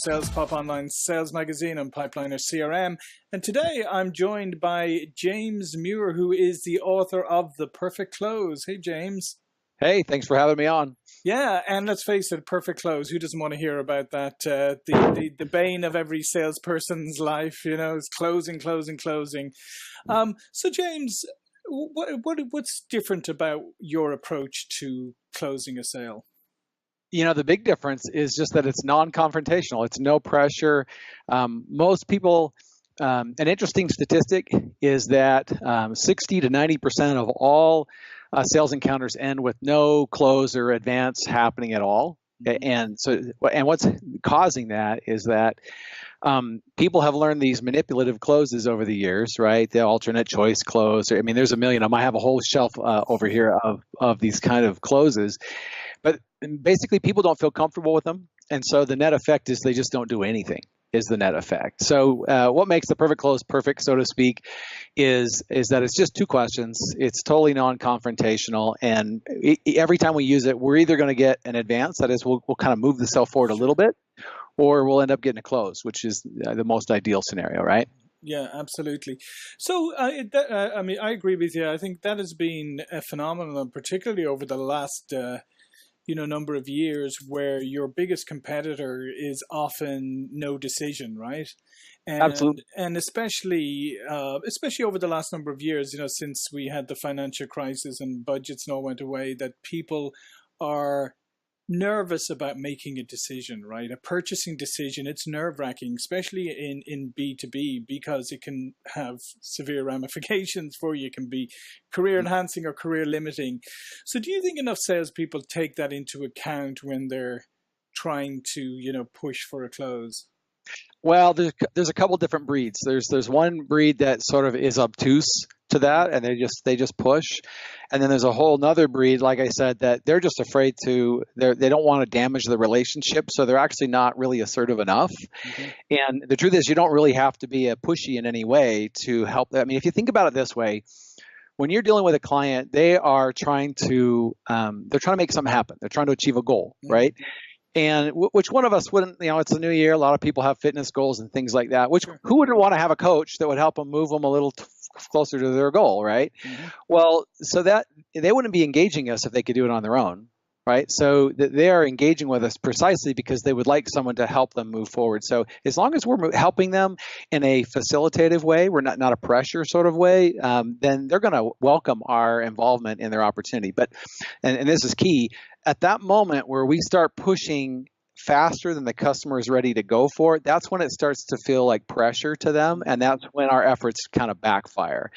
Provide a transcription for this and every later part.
SalesPOP Online Sales Magazine and Pipeliner CRM. And today I'm joined by James Muir, who is the author of The Perfect Close. Hey, James. Hey, thanks for having me on. Yeah, and let's face it, perfect close. Who doesn't want to hear about that? The bane of every salesperson's life, you know, is closing. So, James, what's different about your approach to closing a sale? You know, the big difference is just that it's non-confrontational. It's no pressure. Most people, an interesting statistic is that 60 to 90% of all sales encounters end with no close or advance happening at all. And what's causing that is that people have learned these manipulative closes over the years, right? The alternate choice close. I mean, there's a million. I have a whole shelf over here of these kind of closes. But basically, people don't feel comfortable with them. And so the net effect is they just don't do anything, is the net effect. So what makes the perfect close perfect, so to speak, is that it's just two questions. It's totally non-confrontational. And every time we use it, we're either going to get an advance, that is, we'll kind of move the sale forward a little bit, or we'll end up getting a close, which is the most ideal scenario, right? Yeah, absolutely. So, I agree with you. I think that has been a phenomenon, particularly over the last number of years, where your biggest competitor is often no decision, right? And, Absolutely. And especially over the last number of years, since we had the financial crisis and budgets and all went away, that people are nervous about making a decision, right? A purchasing decision, it's nerve-wracking, especially in B2B, because it can have severe ramifications for you. It can be career-enhancing or career-limiting. So do you think enough salespeople take that into account when they're trying to, push for a close? Well, there's a couple different breeds. There's one breed that sort of is obtuse to that, and they just push. And then there's a whole nother breed, like I said, that they're just afraid they don't want to damage the relationship, so they're actually not really assertive enough. Mm-hmm. And the truth is, you don't really have to be a pushy in any way to help. I mean, if you think about it this way, when you're dealing with a client, they are trying to make something happen. They're trying to achieve a goal, mm-hmm. right? And which one of us wouldn't, it's a new year. A lot of people have fitness goals and things like that, who wouldn't want to have a coach that would help them move them a little closer to their goal, right? Mm-hmm. Well, so that they wouldn't be engaging us if they could do it on their own, right? So they are engaging with us precisely because they would like someone to help them move forward. So as long as we're helping them in a facilitative way, we're not a pressure sort of way, then they're going to welcome our involvement in their opportunity. But, and this is key, at that moment where we start pushing faster than the customer is ready to go for it, that's when it starts to feel like pressure to them, and that's when our efforts kind of backfire.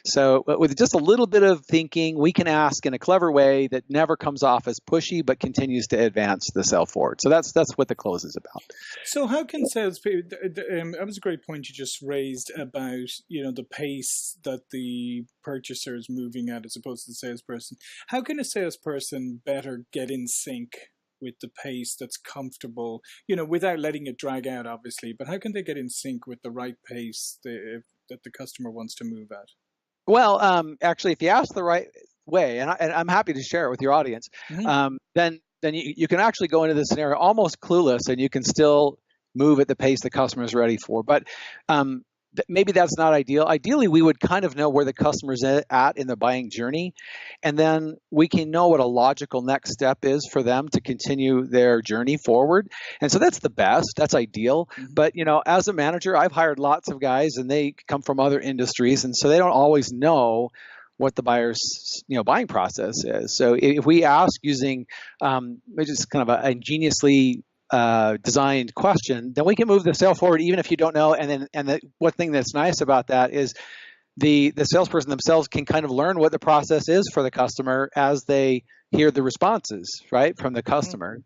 So with just a little bit of thinking, we can ask in a clever way that never comes off as pushy but continues to advance the sale forward. So that's what the close is about. So how can salespeople, that was a great point you just raised about the pace that the purchaser is moving at as opposed to the salesperson. How can a salesperson better get in sync with the pace that's comfortable, without letting it drag out, obviously, but how can they get in sync with the right pace that the customer wants to move at? Well, actually, if you ask the right way, and I'm happy to share it with your audience, mm-hmm. then you can actually go into this scenario almost clueless, and you can still move at the pace the customer is ready for. But maybe that's not ideal. Ideally, we would kind of know where the customer's at in the buying journey, and then we can know what a logical next step is for them to continue their journey forward. And so that's the best. That's ideal. Mm-hmm. But, as a manager, I've hired lots of guys, and they come from other industries, and so they don't always know what the buyer's buying process is. So if we ask using just kind of an ingeniously designed question, then we can move the sale forward even if you don't know. And the one thing that's nice about that is the salesperson themselves can kind of learn what the process is for the customer as they hear the responses, right, from the customer. Mm-hmm.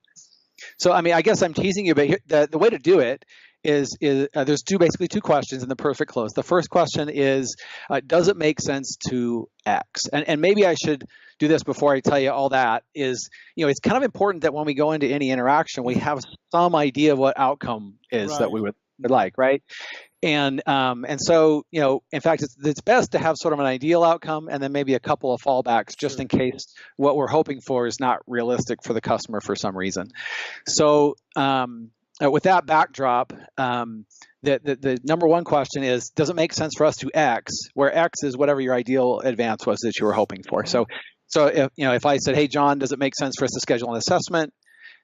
So, I guess I'm teasing you, but the way to do it is there's basically two questions in the perfect close. The first question is, does it make sense to X? And maybe I should do this before I tell you all that is, it's kind of important that when we go into any interaction, we have some idea of what outcome is right. that we would like, right? And so, in fact, it's best to have sort of an ideal outcome and then maybe a couple of fallbacks just in case what we're hoping for is not realistic for the customer for some reason. So, with that backdrop, the number one question is, does it make sense for us to X, where X is whatever your ideal advance was that you were hoping for? So if I said, hey, John, does it make sense for us to schedule an assessment?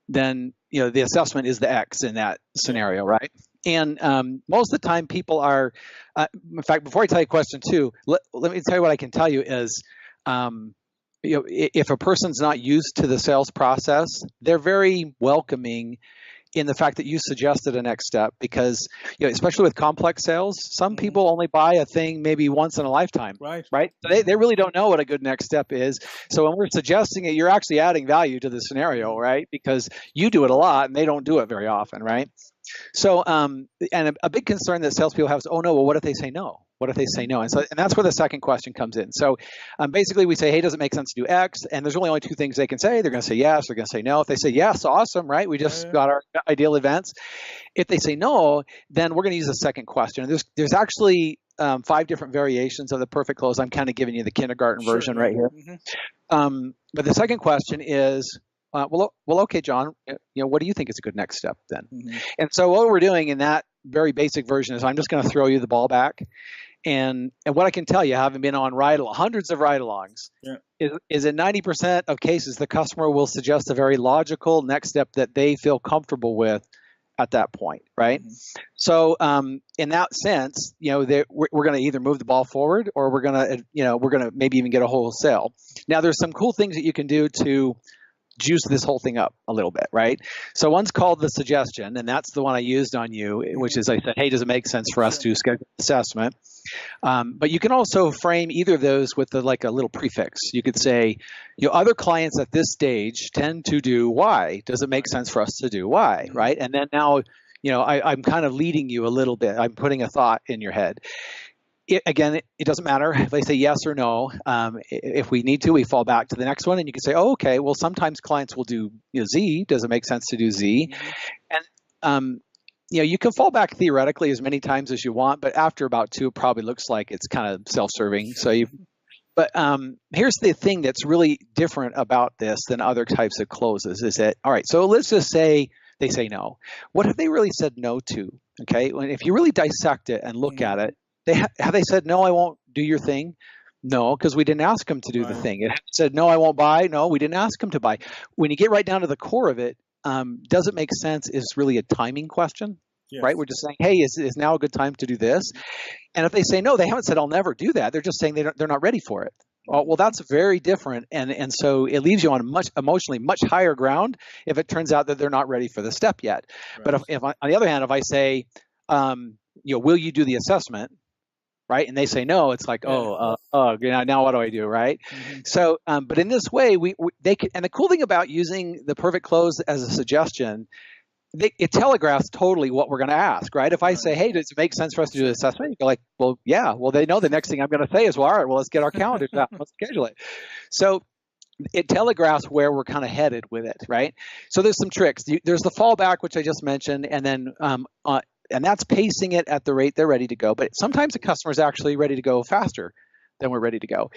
Then, the assessment is the X in that scenario, right? And most of the time people are, in fact, before I tell you question two, let me tell you what I can tell you is, if a person's not used to the sales process, they're very welcoming in the fact that you suggested a next step, because especially with complex sales, some people only buy a thing maybe once in a lifetime, right? So they really don't know what a good next step is. So when we're suggesting it, you're actually adding value to the scenario, right? Because you do it a lot and they don't do it very often, right? So, and a big concern that salespeople have is, oh no, well, what if they say no? What if they say no? And that's where the second question comes in. So basically we say, hey, does it make sense to do X? And there's really only two things they can say. They're going to say yes, they're going to say no. If they say yes, awesome, right? We just got our ideal events. If they say no, then we're going to use the second question. And there's actually 5 different variations of the perfect close. I'm kind of giving you the kindergarten version right here. But the second question is, well, okay, John, what do you think is a good next step then? And so what we're doing in that very basic version is I'm just going to throw you the ball back. And what I can tell you, having been on hundreds of ride-alongs, is in 90% of cases, the customer will suggest a very logical next step that they feel comfortable with at that point, right? So in that sense, we're going to either move the ball forward, or we're going to maybe even get a whole sale. Now, there's some cool things that you can do to juice this whole thing up a little bit, right? So one's called the suggestion, and that's the one I used on you, which is I said, hey, does it make sense for us to schedule an assessment? But you can also frame either of those with a little prefix. You could say, other clients at this stage tend to do Y. Does it make sense for us to do Y, right? And then now, I'm kind of leading you a little bit. I'm putting a thought in your head. It doesn't matter if they say yes or no. If we need to, we fall back to the next one, and you can say, oh, okay, well, sometimes clients will do Z. Does it make sense to do Z? And you can fall back theoretically as many times as you want, but after about 2, it probably looks like it's kind of self-serving. But here's the thing that's really different about this than other types of closes is that, all right, so let's just say they say no. What have they really said no to? Okay, if you really dissect it and look at it, have they said, no, I won't do your thing? No, because we didn't ask them to do the thing. It said, no, I won't buy. No, we didn't ask them to buy. When you get right down to the core of it, does it make sense is really a timing question, right? We're just saying, hey, is now a good time to do this? And if they say no, they haven't said, I'll never do that. They're just saying they're not ready for it. Well, that's very different. And so it leaves you on emotionally much higher ground if it turns out that they're not ready for the step yet. But if on the other hand, if I say, will you do the assessment? Right, and they say no. It's like, now what do I do, right? So, but in this way, they can. And the cool thing about using the perfect close as a suggestion, it telegraphs totally what we're going to ask, right? If I say, hey, does it make sense for us to do the assessment? You go like, well, yeah. Well, they know the next thing I'm going to say is, well, all right, well, let's get our calendars out, let's schedule it. So it telegraphs where we're kind of headed with it, right? So there's some tricks. There's the fallback, which I just mentioned, and then and that's pacing it at the rate they're ready to go. But sometimes the customer is actually ready to go faster than we're ready to go.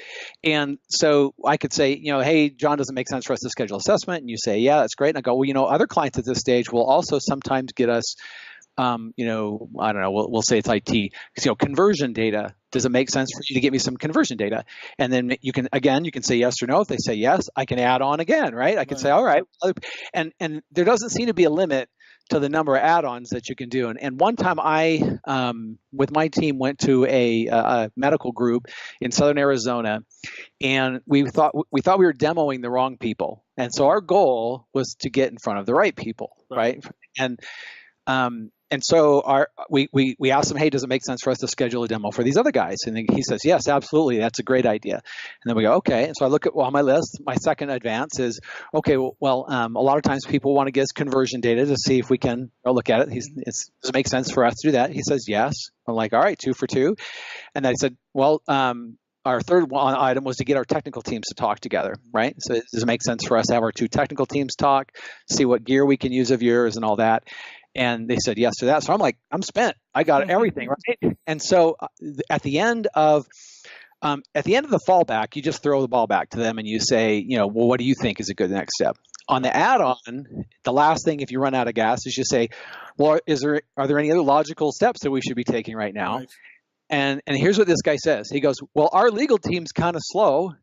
And so I could say, hey, John, does it make sense for us to schedule assessment? And you say, yeah, that's great. And I go, well, other clients at this stage will also sometimes get us, I don't know, we'll say it's IT, conversion data. Does it make sense for you to get me some conversion data? And then you can say yes or no. If they say yes, I can add on again, right? I can say, all right. And there doesn't seem to be a limit to the number of add-ons that you can do. And one time I, with my team, went to a medical group in Southern Arizona, and we thought we were demoing the wrong people. And so our goal was to get in front of the right people, right? And so we asked him, hey, does it make sense for us to schedule a demo for these other guys? And he says, yes, absolutely. That's a great idea. And then we go, okay. And so I look at on my list, my second advance is, okay, well, a lot of times people want to get us conversion data to see if we can look at it. Does it make sense for us to do that? He says, yes. I'm like, all right, 2 for 2. And I said, well, our third item was to get our technical teams to talk together, right? So does it make sense for us to have our 2 technical teams talk, see what gear we can use of yours and all that? And they said yes to that. So I'm like, I'm spent. I got everything, right? And so at the end of the fallback, you just throw the ball back to them and you say, well, what do you think is a good next step? On the add-on, the last thing if you run out of gas is you say, well, are there any other logical steps that we should be taking right now? Right. And here's what this guy says. He goes, well, our legal team's kind of slow.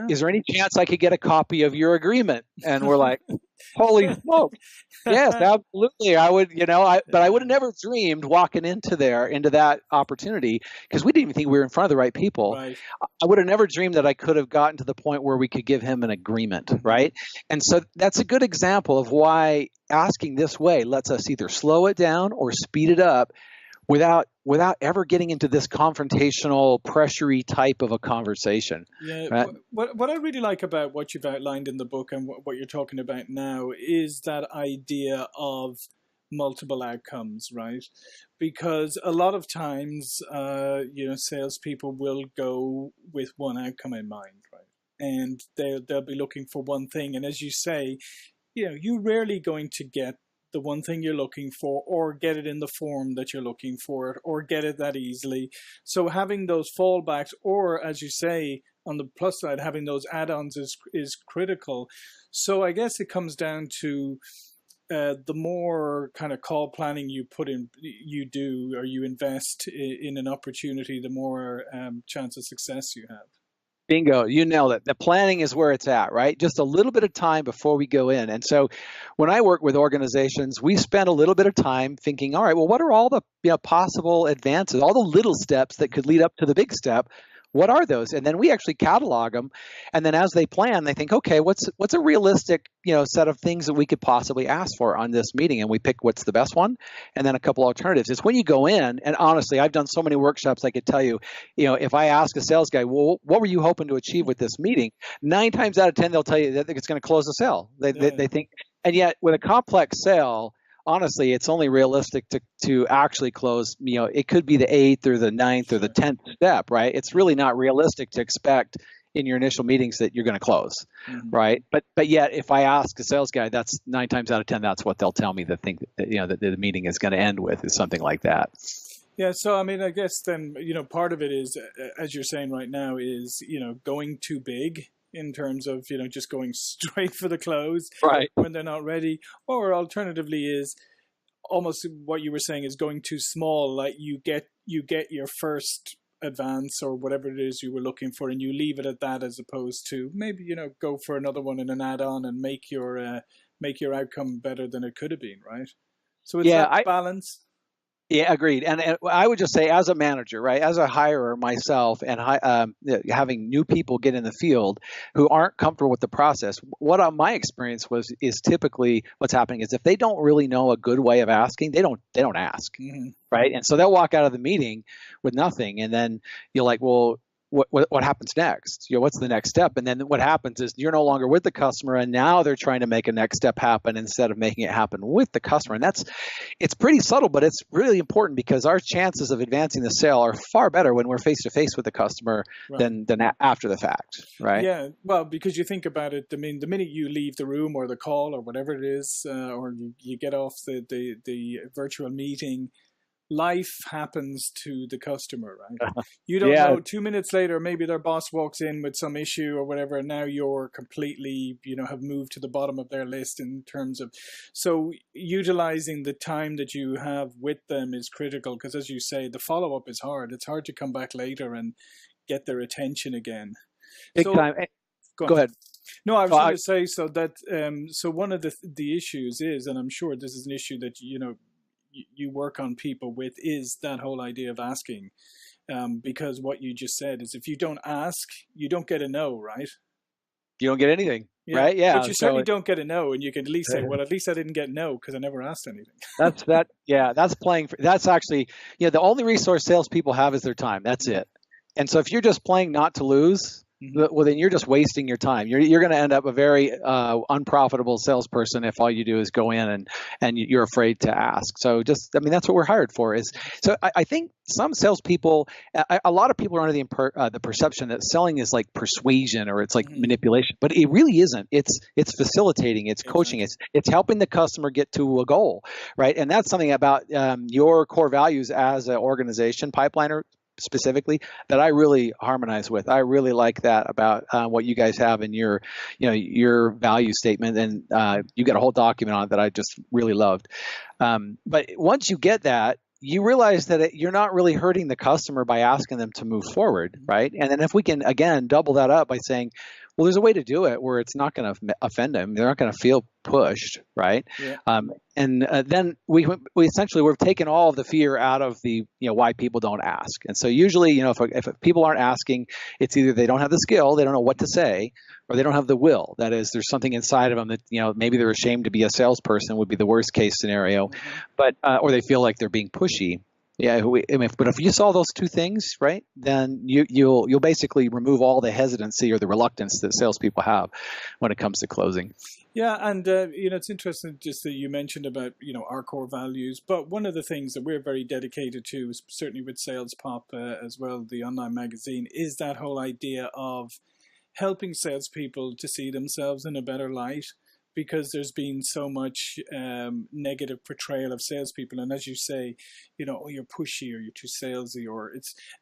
Is there any chance I could get a copy of your agreement? And we're like, holy smoke. Yes, absolutely. I would, but I would have never dreamed walking into that opportunity, because we didn't even think we were in front of the right people. Right. I would have never dreamed that I could have gotten to the point where we could give him an agreement, right? And so that's a good example of why asking this way lets us either slow it down or speed it up without ever getting into this confrontational, pressury type of a conversation. Yeah. Right? What I really like about what you've outlined in the book and what you're talking about now is that idea of multiple outcomes, right? Because a lot of times, salespeople will go with one outcome in mind, right? And they'll be looking for one thing. And as you say, you're rarely going to get the one thing you're looking for, or get it in the form that you're looking for it, or get it that easily. So having those fallbacks, or as you say, on the plus side, having those add-ons is critical. So I guess it comes down to the more kind of call planning you do, or you invest in an opportunity, the more chance of success you have. Bingo, you nailed it. The planning is where it's at, right? Just a little bit of time before we go in. And so when I work with organizations, we spend a little bit of time thinking, all right, well, what are all the possible advances, all the little steps that could lead up to the big step? What are those? And then we actually catalog them. And then as they plan, they think, okay, what's a realistic, set of things that we could possibly ask for on this meeting? And we pick what's the best one, and then a couple alternatives. It's when you go in, and honestly, I've done so many workshops, I could tell you, if I ask a sales guy, well, what were you hoping to achieve with this meeting? 9 times out of 10, they'll tell you that it's going to close the sale. They think, and yet with a complex sale, honestly, it's only realistic to actually close, it could be the 8th or the 9th or the 10th step, right? It's really not realistic to expect in your initial meetings that you're going to close, right? But yet, if I ask a sales guy, that's 9 times out of 10, that's what they'll tell me that the meeting is going to end with, is something like that. Yeah. So, I mean, I guess then, part of it is, as you're saying right now, is, going too big in terms of, just going straight for the close, right, when they're not ready. Or alternatively is almost what you were saying, is going too small. Like you get your first advance or whatever it is you were looking for, and you leave it at that, as opposed to maybe, go for another one in an add-on and make your outcome better than it could have been, right? So it's that balance. Yeah, agreed. And I would just say, as a manager, right, as a hirer myself, and having new people get in the field who aren't comfortable with the process, what my experience is typically what's happening is if they don't really know a good way of asking, they don't ask, right? And so they'll walk out of the meeting with nothing, and then you're like, well, what happens next? What's the next step? And then what happens is you're no longer with the customer, and now they're trying to make a next step happen instead of making it happen with the customer. And it's pretty subtle, but it's really important, because our chances of advancing the sale are far better when we're face to face with the customer than after the fact, right? Yeah, well, because you think about it, I mean, the minute you leave the room or the call or whatever it is, or you get off the virtual meeting, life happens to the customer, right? You don't know, 2 minutes later, maybe their boss walks in with some issue or whatever, and now you're completely, have moved to the bottom of their list in terms of, so utilizing the time that you have with them is critical, because as you say, the follow-up is hard. It's hard to come back later and get their attention again. Big time. Go ahead. No, I was going to say, so that, so one of the issues is, and I'm sure this is an issue that, you work on people with, is that whole idea of asking, because what you just said is, if you don't ask, you don't get a no, right? You don't get anything, right? Yeah, but you certainly don't get a no, and you can at least say, well, at least I didn't get no because I never asked anything. That's playing. That's actually, the only resource salespeople have is their time. That's it. And so if you're just playing not to lose, well, then you're just wasting your time. You're going to end up a very unprofitable salesperson if all you do is go in and you're afraid to ask. So that's what we're hired for. I think some salespeople, a lot of people are under the perception that selling is like persuasion or it's like manipulation, but it really isn't. It's facilitating, it's coaching, it's helping the customer get to a goal, right? And that's something about your core values as an organization, pipeliner. specifically that I really harmonize with. I really like that about what you guys have in your, your value statement, and you got a whole document on it that I just really loved. But once you get that, you realize that you're not really hurting the customer by asking them to move forward, right? And then if we can, again, double that up by saying, well, there's a way to do it where it's not going to offend them. They're not going to feel pushed, right? Yeah. And then we essentially, we've taken all of the fear out of the, why people don't ask. And so usually, if people aren't asking, it's either they don't have the skill, they don't know what to say, or they don't have the will. That is, there's something inside of them that, maybe they're ashamed to be a salesperson would be the worst case scenario, but or they feel like they're being pushy. Yeah, but if you solve those two things, right, then you'll basically remove all the hesitancy or the reluctance that salespeople have when it comes to closing. Yeah, and it's interesting just that you mentioned about our core values. But one of the things that we're very dedicated to, certainly with SalesPOP as well, the online magazine, is that whole idea of helping salespeople to see themselves in a better light. Because there's been so much negative portrayal of salespeople, and as you say, oh, you're pushy or you're too salesy,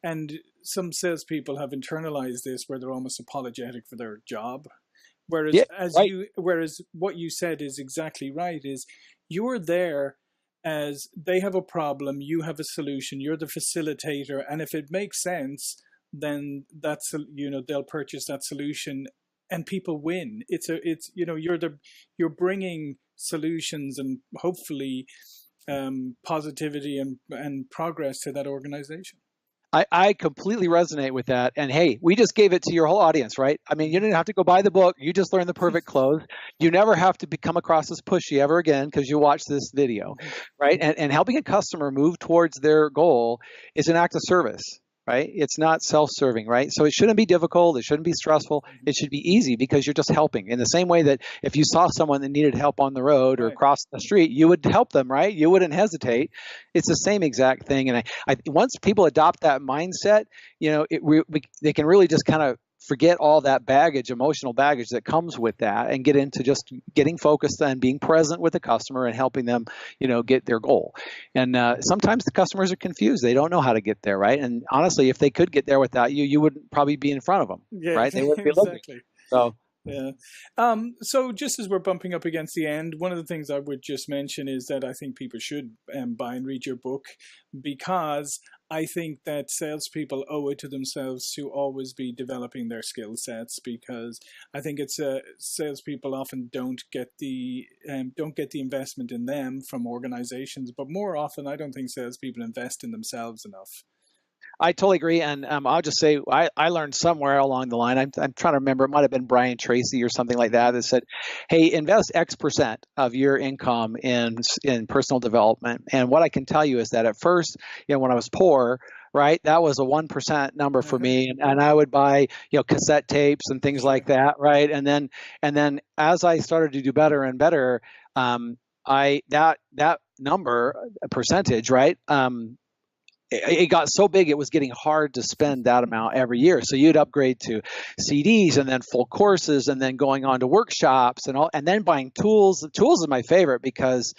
and some salespeople have internalized this where they're almost apologetic for their job. Whereas, whereas what you said is exactly right. Is you're there as they have a problem, you have a solution, you're the facilitator, and if it makes sense, then that's they'll purchase that solution. And people win. You're bringing solutions and hopefully positivity and progress to that organization. I completely resonate with that. And hey, we just gave it to your whole audience, right? I mean, you didn't have to go buy the book. You just learned the perfect close. You never have to come across as pushy ever again because you watched this video, right? And helping a customer move towards their goal is an act of service. Right? It's not self-serving, right? So it shouldn't be difficult. It shouldn't be stressful. It should be easy because you're just helping. In the same way that if you saw someone that needed help on the road or across the street, you would help them, right? You wouldn't hesitate. It's the same exact thing. And I once people adopt that mindset, they can really just kind of forget all that baggage, emotional baggage that comes with that, and get into just getting focused and being present with the customer and helping them, get their goal. And sometimes the customers are confused. They don't know how to get there, right? And honestly, if they could get there without you, you wouldn't probably be in front of them, right? They wouldn't be looking. So. Yeah. So just as we're bumping up against the end, one of the things I would just mention is that I think people should buy and read your book, because I think that salespeople owe it to themselves to always be developing their skill sets, because I think it's salespeople often don't get the investment in them from organizations, but more often I don't think salespeople invest in themselves enough. I totally agree, and I'll just say I learned somewhere along the line. I'm trying to remember. It might have been Brian Tracy or something like that said, "Hey, invest X% of your income in personal development." And what I can tell you is that at first, when I was poor, right, that was a 1% number for me, and I would buy cassette tapes and things like that, right? And then as I started to do better and better, that number percentage, right? It got so big it was getting hard to spend that amount every year. So you'd upgrade to CDs and then full courses and then going on to workshops and then buying tools. Tools is my favorite because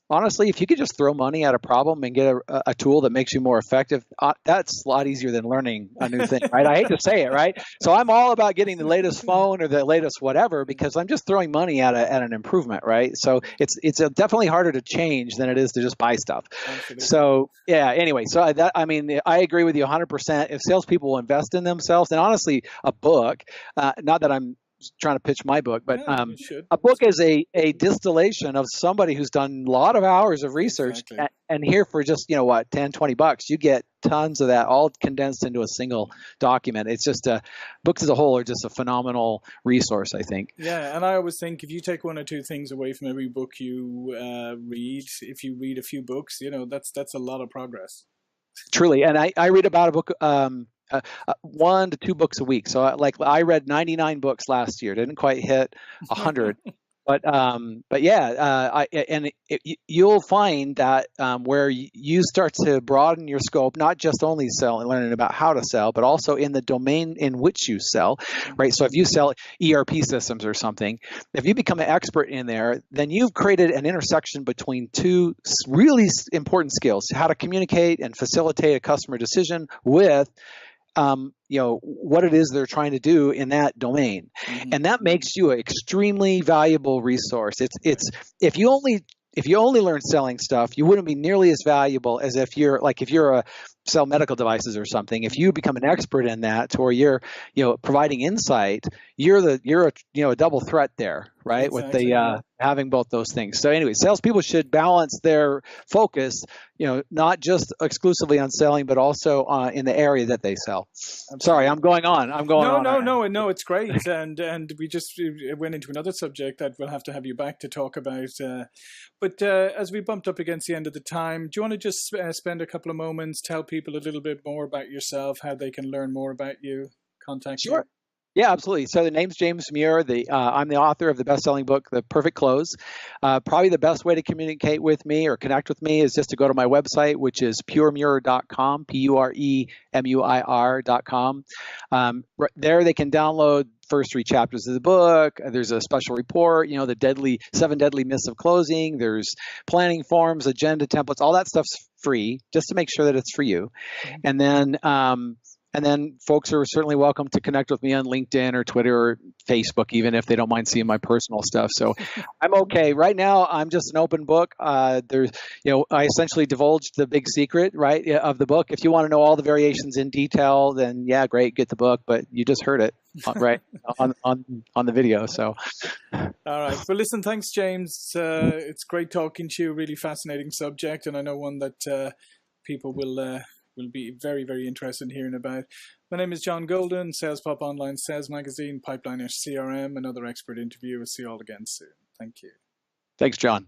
honestly, if you could just throw money at a problem and get a tool that makes you more effective, that's a lot easier than learning a new thing, right? I hate to say it, right? So I'm all about getting the latest phone or the latest whatever because I'm just throwing money at an improvement, right? So it's definitely harder to change than it is to just buy stuff. Absolutely. So yeah, anyway, so I agree with you 100%. If salespeople will invest in themselves, and honestly, a book, not that I'm trying to pitch my book, but a book is a distillation of somebody who's done a lot of hours of research. Exactly. And here for just, $10-20, you get tons of that all condensed into a single document. It's just books as a whole are just a phenomenal resource, I think. Yeah. And I always think if you take one or two things away from every book you read, if you read a few books, that's a lot of progress. Truly. And I read about a book, 1 to 2 books a week. So I read 99 books last year. Didn't quite hit 100. But yeah, you'll find that where you start to broaden your scope, not just only sell and learning about how to sell, but also in the domain in which you sell, right? So if you sell ERP systems or something, if you become an expert in there, then you've created an intersection between two really important skills: how to communicate and facilitate a customer decision with what it is they're trying to do in that domain. And that makes you an extremely valuable resource. It's if you only learn selling stuff, you wouldn't be nearly as valuable as if you're a sell medical devices or something. If you become an expert in that, to where you're providing insight, you're a double threat there, right? Exactly. With the having both those things. So anyway, salespeople should balance their focus, not just exclusively on selling, but also in the area that they sell. Absolutely. Sorry, I'm going on. No, it's great. and we just went into another subject that we'll have to have you back to talk about. But as we bumped up against the end of the time, do you want to just spend a couple of moments, tell people a little bit more about yourself, how they can learn more about you, contact you? Sure. Yeah, absolutely. So the name's James Muir. I'm the author of the best-selling book, The Perfect Close. Probably the best way to communicate with me or connect with me is just to go to my website, which is puremuir.com, puremuir.com. There they can download first 3 chapters of the book. There's a special report, the 7 deadly myths of closing. There's planning forms, agenda templates, all that stuff's free, just to make sure that it's for you. And then folks are certainly welcome to connect with me on LinkedIn or Twitter or Facebook, even if they don't mind seeing my personal stuff. So I'm okay. Right now, I'm just an open book. I essentially divulged the big secret, right, of the book. If you want to know all the variations in detail, then yeah, great, get the book. But you just heard it, right, on the video. So. All right. Well, listen, thanks, James. It's great talking to you. Really fascinating subject, and I know one that people will be very, very interested in hearing about. My name is John Golden, SalesPOP Online Sales Magazine, Pipeliner CRM, another expert interview. We'll see you all again soon. Thank you. Thanks, John.